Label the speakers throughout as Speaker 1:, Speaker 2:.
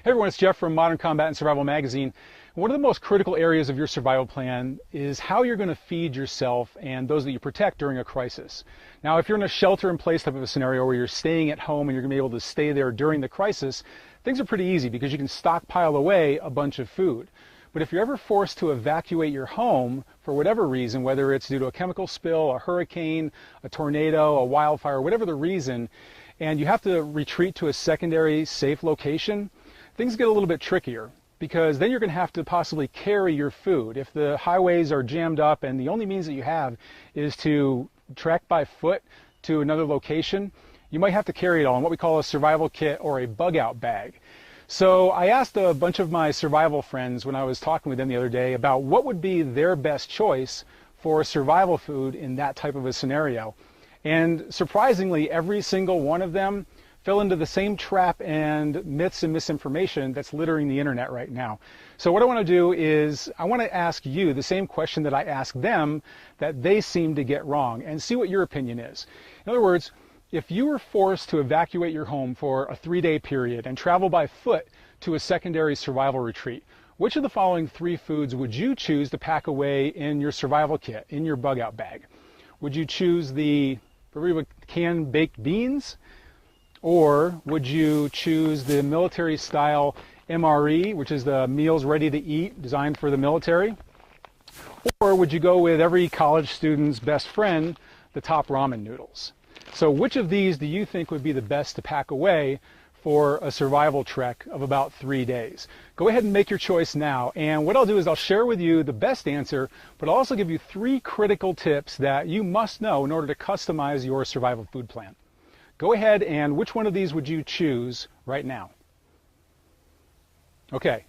Speaker 1: Hey everyone, it's Jeff from Modern Combat and Survival Magazine. One of the most critical areas of your survival plan is how you're going to feed yourself and those that you protect during a crisis. Now, if you're in a shelter-in-place type of a scenario where you're staying at home and you're going to be able to stay there during the crisis, things are pretty easy because you can stockpile away a bunch of food. But if you're ever forced to evacuate your home for whatever reason, whether it's due to a chemical spill, a hurricane, a tornado, a wildfire, whatever the reason, and you have to retreat to a secondary safe location, things get a little bit trickier because then you're going to have to possibly carry your food. If the highways are jammed up and the only means that you have is to trek by foot to another location, you might have to carry it all in what we call a survival kit or a bug out bag. So I asked a bunch of my survival friends when I was talking with them the other day about what would be their best choice for survival food in that type of a scenario. And surprisingly, every single one of them fell into the same trap and myths and misinformation that's littering the internet right now. So what I want to do is I want to ask you the same question that I asked them that they seem to get wrong and see what your opinion is. In other words, if you were forced to evacuate your home for a 3-day period and travel by foot to a secondary survival retreat, which of the following 3 foods would you choose to pack away in your survival kit, in your bug out bag? Would you choose the canned baked beans? Or would you choose the military style MRE, which is the meals ready to eat, designed for the military? Or would you go with every college student's best friend, the top ramen noodles? So which of these do you think would be the best to pack away for a survival trek of about 3 days? Go ahead and make your choice now. And what I'll do is I'll share with you the best answer, but I'll also give you 3 critical tips that you must know in order to customize your survival food plan. Go ahead, and which one of these would you choose right now? Okay,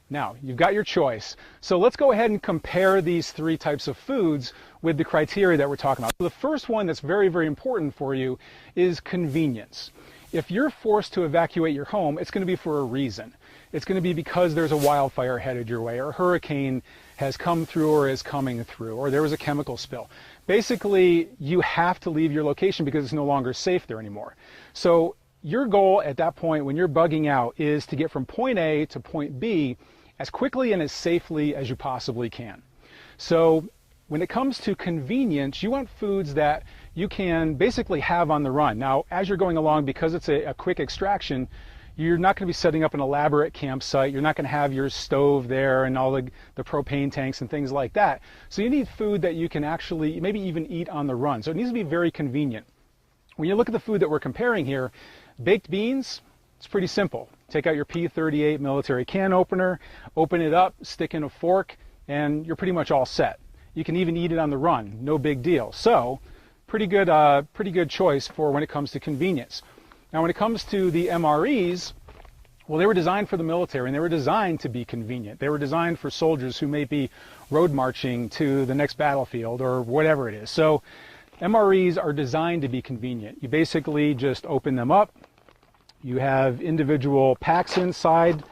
Speaker 1: now you've got your choice. So let's go ahead and compare these 3 types of foods with the criteria that we're talking about. So the first one that's very, very important for you is convenience. If you're forced to evacuate your home, it's going to be for a reason. It's going to be because there's a wildfire headed your way, or a hurricane has come through or is coming through, or there was a chemical spill. Basically, you have to leave your location because it's no longer safe there anymore. So your goal at that point when you're bugging out is to get from point A to point B as quickly and as safely as you possibly can. So when it comes to convenience, you want foods that you can basically have on the run. Now, as you're going along, because it's a quick extraction, you're not going to be setting up an elaborate campsite. You're not going to have your stove there and all the propane tanks and things like that. So you need food that you can actually maybe even eat on the run. So it needs to be very convenient. When you look at the food that we're comparing here, baked beans, it's pretty simple. Take out your P38 military can opener, open it up, stick in a fork, and you're pretty much all set. You can even eat it on the run, no big deal. So pretty good choice for when it comes to convenience. Now, when it comes to the MREs, well, they were designed for the military, and they were designed to be convenient. They were designed for soldiers who may be road marching to the next battlefield or whatever it is. So MREs are designed to be convenient. You basically just open them up. You have individual packs inside,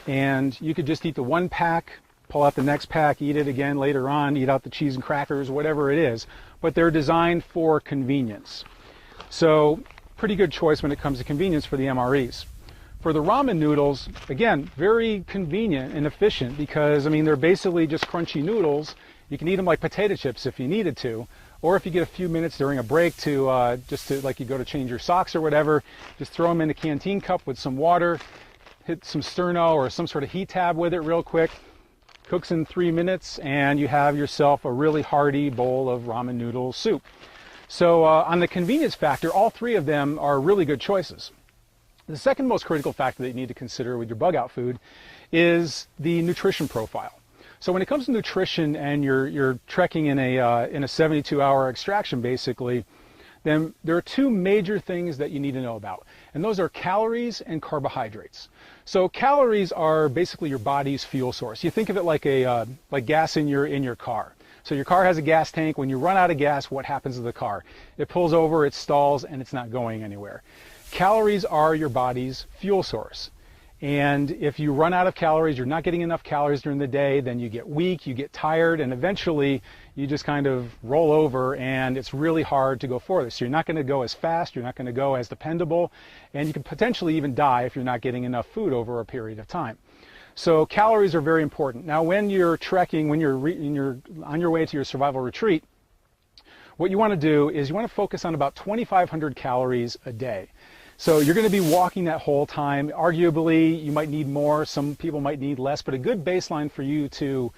Speaker 1: and you could just eat the one pack, pull out the next pack, eat it again later on, eat out the cheese and crackers, whatever it is. But they're designed for convenience. So pretty good choice when it comes to convenience for the MREs. For the ramen noodles, again, very convenient and efficient because, I mean, they're basically just crunchy noodles. You can eat them like potato chips if you needed to, or if you get a few minutes during a break to like you go to change your socks or whatever, just throw them in a canteen cup with some water, hit some sterno or some sort of heat tab with it real quick, cooks in 3 minutes, and you have yourself a really hearty bowl of ramen noodle soup. So on the convenience factor, all 3 of them are really good choices. The second most critical factor that you need to consider with your bug out food is the nutrition profile. So when it comes to nutrition and you're trekking in a 72-hour extraction basically, then there are 2 major things that you need to know about, and those are calories and carbohydrates. So calories are basically your body's fuel source. You think of it like like gas in your car. So your car has a gas tank. When you run out of gas, what happens to the car? It pulls over, it stalls, and it's not going anywhere. Calories are your body's fuel source. And if you run out of calories, you're not getting enough calories during the day, then you get weak, you get tired, and eventually you just kind of roll over and it's really hard to go further. So you're not going to go as fast, you're not going to go as dependable, and you can potentially even die if you're not getting enough food over a period of time. So calories are very important. Now when you're trekking, when you're on your way to your survival retreat, what you want to do is you want to focus on about 2,500 calories a day. So you're going to be walking that whole time. Arguably, you might need more. Some people might need less. But a good baseline for you to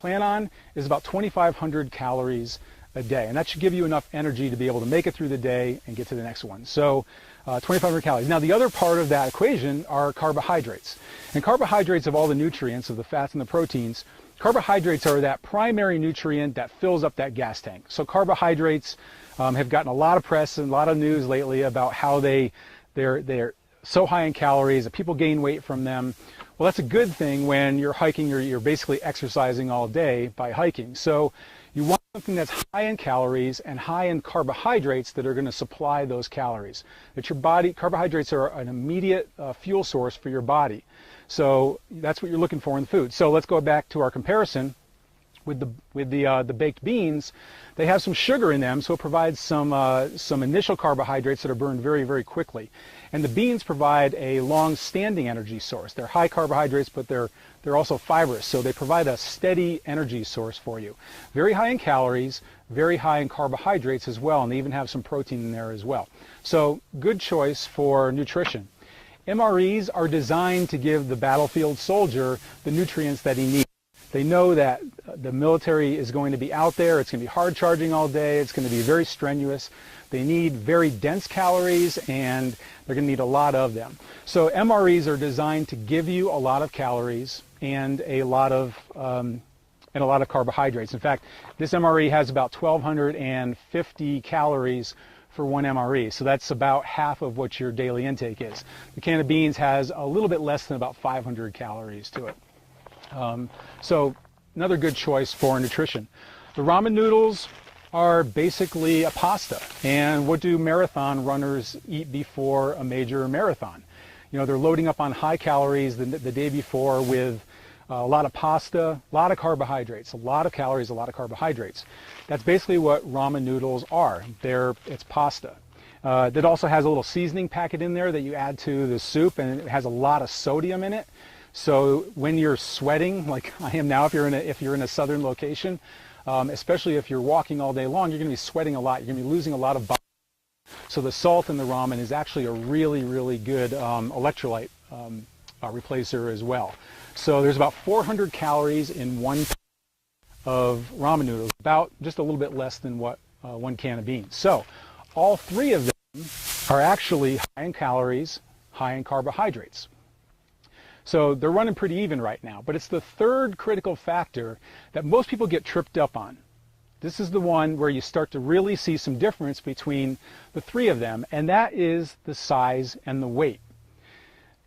Speaker 1: plan on is about 2,500 calories a day. And that should give you enough energy to be able to make it through the day and get to the next one. So 2,500 calories. Now, the other part of that equation are carbohydrates. And carbohydrates, of all the nutrients, of the fats and the proteins, carbohydrates are that primary nutrient that fills up that gas tank. So carbohydrates have gotten a lot of press and a lot of news lately about how they're so high in calories that people gain weight from them. Well, that's a good thing when you're hiking, you're basically exercising all day by hiking. So you want something that's high in calories and high in carbohydrates that are going to supply those calories. That your body, carbohydrates are an immediate fuel source for your body. So that's what you're looking for in food. So let's go back to our comparison with the baked beans. They have some sugar in them, so it provides some initial carbohydrates that are burned very, very quickly. And the beans provide a long-standing energy source. They're high carbohydrates, but they're also fibrous, so they provide a steady energy source for you. Very high in calories, very high in carbohydrates as well, and they even have some protein in there as well. So good choice for nutrition. MREs are designed to give the battlefield soldier the nutrients that he needs. They know that the military is going to be out there, it's going to be hard charging all day, it's going to be very strenuous. They need very dense calories and they're going to need a lot of them. So MREs are designed to give you a lot of calories and a lot of carbohydrates. In fact, this MRE has about 1,250 calories for one MRE, so that's about half of what your daily intake is. The can of beans has a little bit less than about 500 calories to it. So another good choice for nutrition. The ramen noodles are basically a pasta. And what do marathon runners eat before a major marathon? You know, they're loading up on high calories the day before with a lot of pasta, a lot of carbohydrates, a lot of calories, a lot of carbohydrates. That's basically what ramen noodles are. It's pasta. That also has a little seasoning packet in there that you add to the soup, and it has a lot of sodium in it. So when you're sweating, like I am now, if you're in a southern location, especially if you're walking all day long, you're going to be sweating a lot. You're going to be losing a lot of body. So the salt in the ramen is actually a really, really good electrolyte replacer as well. So there's about 400 calories in one pan of ramen noodles, about just a little bit less than what one can of beans. So all three of them are actually high in calories, high in carbohydrates. So they're running pretty even right now, but it's the third critical factor that most people get tripped up on. This is the one where you start to really see some difference between the three of them, and that is the size and the weight.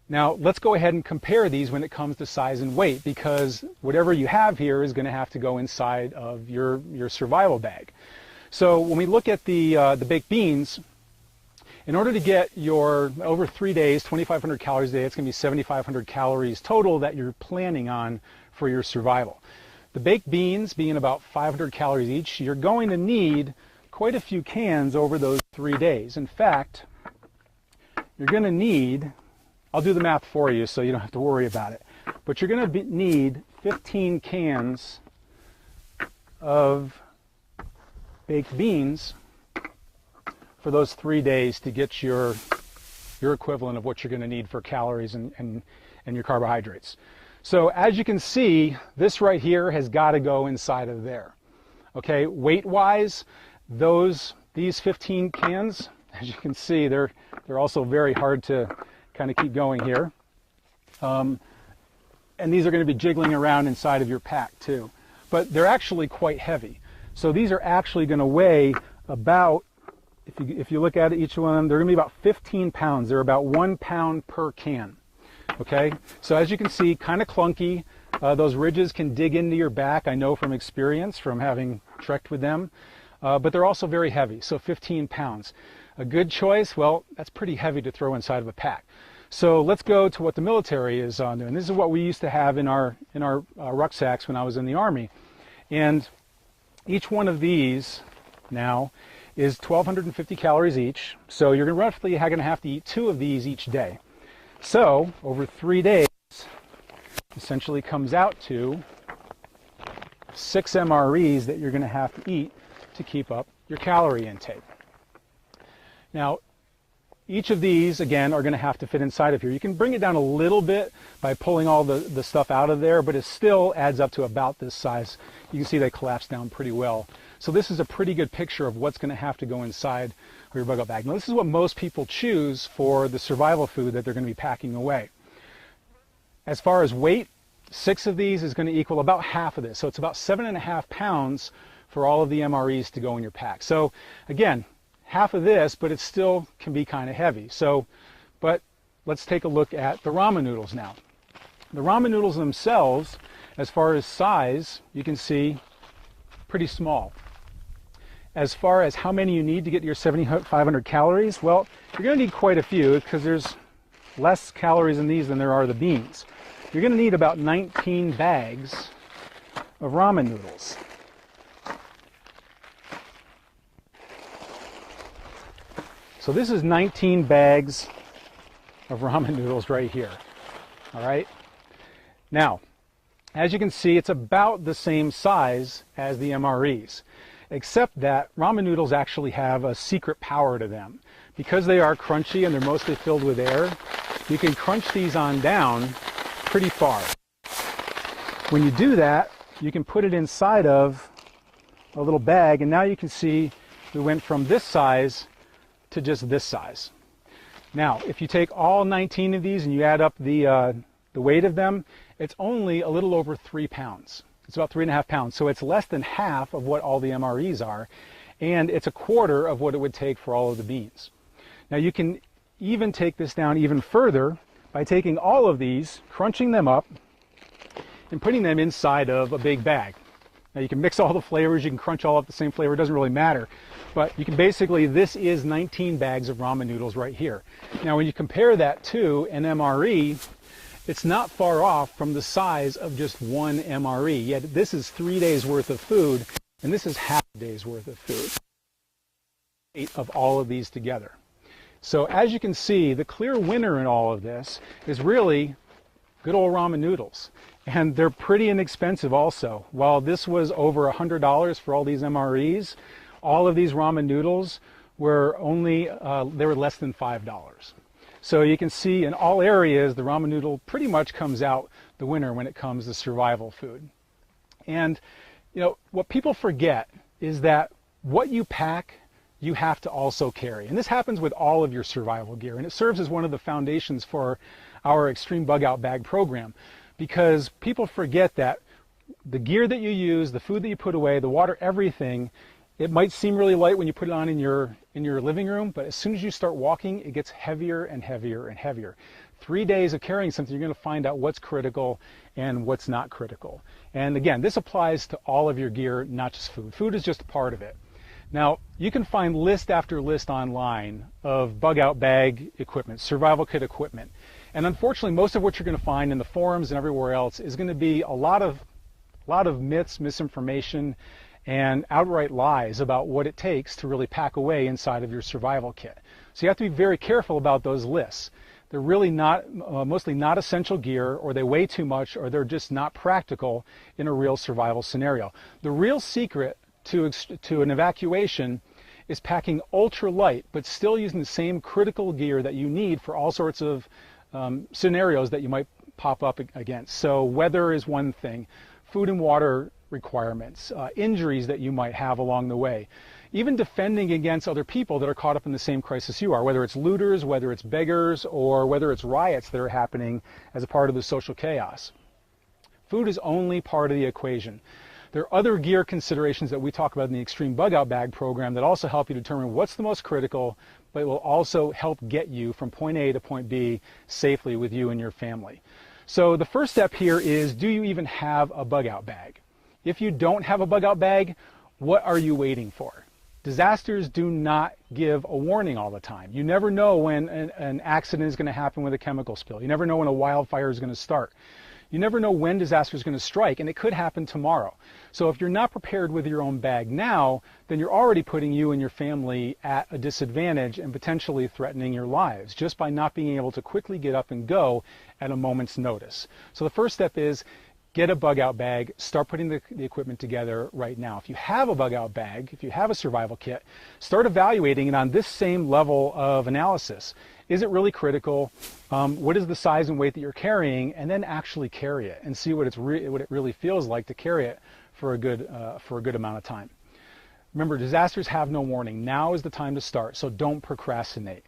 Speaker 1: Now, let's go ahead and compare these when it comes to size and weight, because whatever you have here is going to have to go inside of your survival bag. So when we look at the baked beans, in order to get your, over 3 days, 2,500 calories a day, it's going to be 7,500 calories total that you're planning on for your survival. The baked beans being about 500 calories each, you're going to need quite a few cans over those 3 days. In fact, you're going to need, I'll do the math for you so you don't have to worry about it, but you're going to need 15 cans of baked beans for those 3 days to get your equivalent of what you're going to need for calories and your carbohydrates. So as you can see, this right here has got to go inside of there. Okay, weight-wise, these 15 cans, as you can see, they're also very hard to kind of keep going here. And these are going to be jiggling around inside of your pack too. But they're actually quite heavy. So these are actually going to weigh about, if you look at each one of them, they're going to be about 15 pounds. They're about 1 pound per can. Okay, so as you can see, kind of clunky. Those ridges can dig into your back, I know from experience, from having trekked with them. But they're also very heavy, so 15 pounds. A good choice, well, that's pretty heavy to throw inside of a pack. So let's go to what the military is doing. This is what we used to have in our rucksacks when I was in the Army. And each one of these now is 1,250 calories each. So you're roughly going to have to eat 2 of these each day. So over 3 days, essentially comes out to 6 MREs that you're going to have to eat to keep up your calorie intake. Now, each of these, again, are going to have to fit inside of here. You can bring it down a little bit by pulling all the stuff out of there, but it still adds up to about this size. You can see they collapse down pretty well. So this is a pretty good picture of what's going to have to go inside of your bug out bag. Now, this is what most people choose for the survival food that they're going to be packing away. As far as weight, 6 of these is going to equal about half of this. So it's about 7.5 pounds for all of the MREs to go in your pack. So again, half of this, but it still can be kind of heavy. So, but let's take a look at the ramen noodles now. The ramen noodles themselves, as far as size, you can see pretty small. As far as how many you need to get your 7,500 calories, well, you're going to need quite a few because there's less calories in these than there are the beans. You're going to need about 19 bags of ramen noodles. So this is 19 bags of ramen noodles right here. All right. Now, as you can see, it's about the same size as the MREs, except that ramen noodles actually have a secret power to them. Because they are crunchy and they're mostly filled with air, you can crunch these on down pretty far. When you do that, you can put it inside of a little bag, and now you can see we went from this size to just this size. Now, if you take all 19 of these and you add up the weight of them, it's only a little over 3 pounds. It's about 3.5 pounds. So it's less than half of what all the MREs are, and it's a quarter of what it would take for all of the beans. Now you can even take this down even further by taking all of these, crunching them up, and putting them inside of a big bag. Now you can mix all the flavors, you can crunch all up the same flavor, it doesn't really matter. But you can basically, this is 19 bags of ramen noodles right here. Now when you compare that to an MRE, it's not far off from the size of just one MRE. Yet this is 3 days worth of food, and this is half a day's worth of food. 8 of all of these together. So as you can see, the clear winner in all of this is really good old ramen noodles. And they're pretty inexpensive also. While this was over $100 for all these MREs, all of these ramen noodles were only, they were less than $5. So you can see in all areas, the ramen noodle pretty much comes out the winner when it comes to survival food. And, you know, what people forget is that what you pack, you have to also carry. And this happens with all of your survival gear. And it serves as one of the foundations for our Extreme Bug Out Bag program, because people forget that the gear that you use, the food that you put away, the water, everything, it might seem really light when you put it on in your living room, but as soon as you start walking, it gets heavier and heavier and heavier. 3 days of carrying something, you're going to find out what's critical and what's not critical. And again, this applies to all of your gear, not just food. Food is just a part of it. Now, you can find list after list online of bug out bag equipment, survival kit equipment. And unfortunately, most of what you're going to find in the forums and everywhere else is going to be a lot of myths, misinformation, and outright lies about what it takes to really pack away inside of your survival kit. So you have to be very careful about those lists. They're really not, mostly not essential gear, or they weigh too much, or they're just not practical in a real survival scenario. The real secret to an evacuation is packing ultra light, but still using the same critical gear that you need for all sorts of scenarios that you might pop up against. So weather is one thing, food and water requirements, injuries that you might have along the way, even defending against other people that are caught up in the same crisis you are, whether it's looters, whether it's beggars, or whether it's riots that are happening as a part of the social chaos. Food is only part of the equation. There are other gear considerations that we talk about in the Extreme Bug Out Bag program that also help you determine what's the most critical, but will also help get you from point A to point B safely with you and your family. So the first step here is, do you even have a bug out bag? If you don't have a bug out bag, what are you waiting for? Disasters do not give a warning all the time. You never know when an accident is going to happen with a chemical spill. You never know when a wildfire is going to start. You never know when disaster is going to strike, and it could happen tomorrow. So if you're not prepared with your own bag now, then you're already putting you and your family at a disadvantage and potentially threatening your lives just by not being able to quickly get up and go at a moment's notice. So the first step is get a bug out bag, start putting the equipment together right now. If you have a bug out bag, if you have a survival kit, start evaluating it on this same level of analysis. Is it really critical? What is the size and weight that you're carrying? And then actually carry it and see what it really feels like to carry it for a good amount of time. Remember, disasters have no warning. Now is the time to start, so don't procrastinate.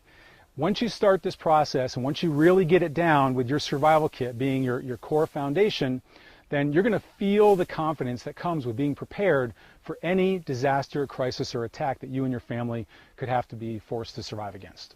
Speaker 1: Once you start this process and once you really get it down with your survival kit being your core foundation, then you're going to feel the confidence that comes with being prepared for any disaster, crisis, or attack that you and your family could have to be forced to survive against.